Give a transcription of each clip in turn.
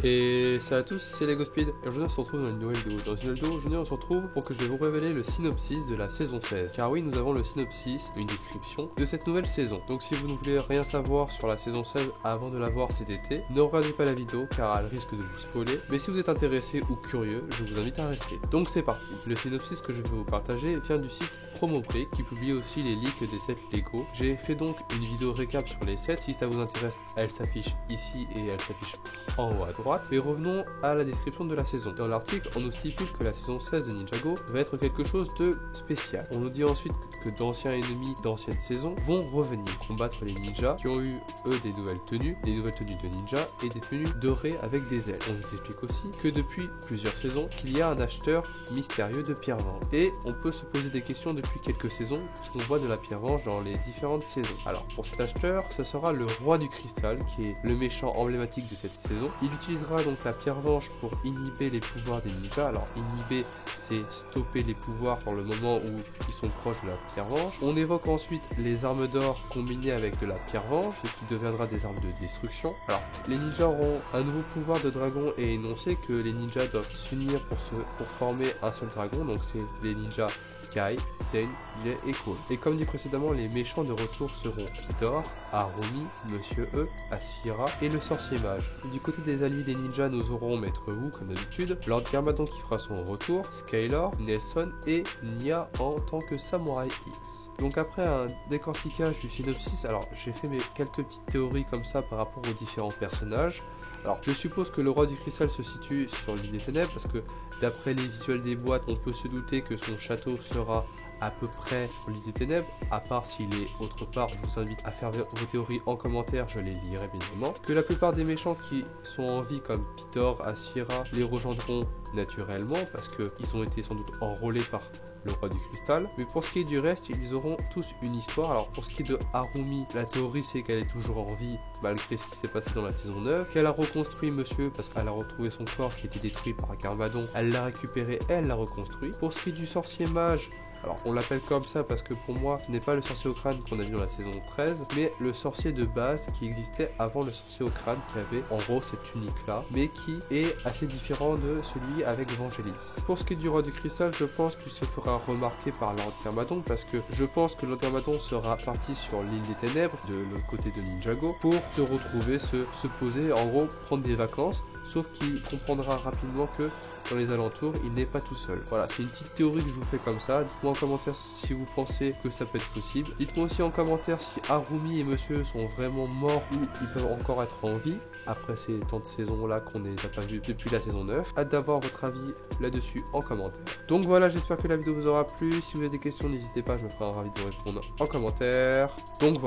Et salut à tous, c'est LegoSpeed et aujourd'hui on se retrouve dans une nouvelle vidéo. Dans une nouvelle vidéo, aujourd'hui on se retrouve pour que je vais vous révéler le synopsis de la saison 16. Car oui, nous avons le synopsis, une description de cette nouvelle saison. Donc si vous ne voulez rien savoir sur la saison 16 avant de la voir cet été, ne regardez pas la vidéo car elle risque de vous spoiler. Mais si vous êtes intéressé ou curieux, je vous invite à rester. Donc c'est parti. Le synopsis que je vais vous partager vient du site Promoprix qui publie aussi les leaks des sets Lego. J'ai fait donc une vidéo récap sur les sets. Si ça vous intéresse, elle s'affiche ici et elle s'affiche en haut à droite. Mais revenons à la description de la saison. Dans l'article, on nous stipule que la saison 16 de Ninjago va être quelque chose de spécial. On nous dit ensuite que d'anciens ennemis d'anciennes saisons vont revenir combattre les ninjas qui ont eu eux des nouvelles tenues de ninja et des tenues dorées avec des ailes. On nous explique aussi que depuis plusieurs saisons, qu'il y a un acheteur mystérieux de pierre-vange. Et on peut se poser des questions depuis quelques saisons, puisqu'on voit de la pierre-vange dans les différentes saisons. Alors pour cet acheteur, ce sera le roi du cristal, qui est le méchant emblématique de cette saison. Il utilisera donc la pierre-vange pour inhiber les pouvoirs des ninjas. Alors inhiber, c'est stopper les pouvoirs pour le moment où ils sont proches de la pierre-vange. On évoque ensuite les armes d'or combinées avec de la pierre-vange, ce qui deviendra des armes de destruction. Alors les ninjas auront un nouveau pouvoir de dragon et énoncé que les ninjas doivent s'unir pour former un seul dragon. Donc c'est les ninjas Kai, Zen, Jay et Cole. Et comme dit précédemment, les méchants de retour seront Pitor, Harumi, Monsieur E, Asphira et le sorcier mage. Du côté des alliés des ninjas, nous aurons Maître Wu comme d'habitude, Lord Garmadon qui fera son retour, Skylar, Nelson et Nya en tant que Samurai X. Donc après un décortiquage du synopsis, alors j'ai fait quelques petites théories comme ça par rapport aux différents personnages. Alors je suppose que le roi du cristal se situe sur l'île des ténèbres parce que d'après les visuels des boîtes, on peut se douter que son château sera à peu près sur l'île des ténèbres, à part s'il est autre part. Je vous invite à faire vos théories en commentaire, je les lirai bien évidemment. Que la plupart des méchants qui sont en vie comme Pitor, Asphira, les rejoindront naturellement parce qu'ils ont été sans doute enrôlés par le roi du cristal. Mais pour ce qui est du reste, ils auront tous une histoire. Alors pour ce qui est de Harumi, la théorie c'est qu'elle est toujours en vie malgré ce qui s'est passé dans la saison 9, qu'elle a reconstruit monsieur parce qu'elle a retrouvé son corps qui était détruit par Garmadon, elle l'a récupéré, elle l'a reconstruit. Pour ce qui est du sorcier mage, alors on l'appelle comme ça parce que pour moi ce n'est pas le sorcier au crâne qu'on a vu dans la saison 13, mais le sorcier de base qui existait avant le sorcier au crâne, qui avait en gros cette tunique là, mais qui est assez différent de celui avec Vangelis. Pour ce qui est du roi du cristal, je pense qu'il se fera remarquer par Lord Garmadon parce que je pense que Lord Garmadon sera parti sur l'île des ténèbres de l'autre côté de Ninjago pour se retrouver, se poser, en gros prendre des vacances. Sauf qu'il comprendra rapidement que dans les alentours, il n'est pas tout seul. Voilà, c'est une petite théorie que je vous fais comme ça. Dites-moi en commentaire si vous pensez que ça peut être possible. Dites-moi aussi en commentaire si Harumi et Monsieur sont vraiment morts ou ils peuvent encore être en vie après ces temps de saison là qu'on ne les a pas vus depuis la saison 9. Hâte d'avoir votre avis là-dessus en commentaire. Donc voilà, j'espère que la vidéo vous aura plu. Si vous avez des questions, n'hésitez pas, je me ferai ravi de vous répondre en commentaire. Donc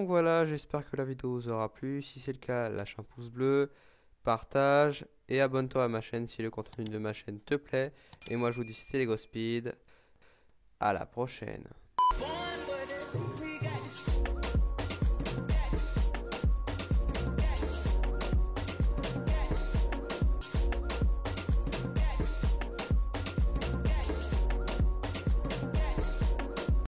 voilà, j'espère que la vidéo vous aura plu. Si c'est le cas, lâche un pouce bleu, partage et abonne-toi à ma chaîne si le contenu de ma chaîne te plaît. Et moi je vous dis c'était LegoSpeed. À la prochaine.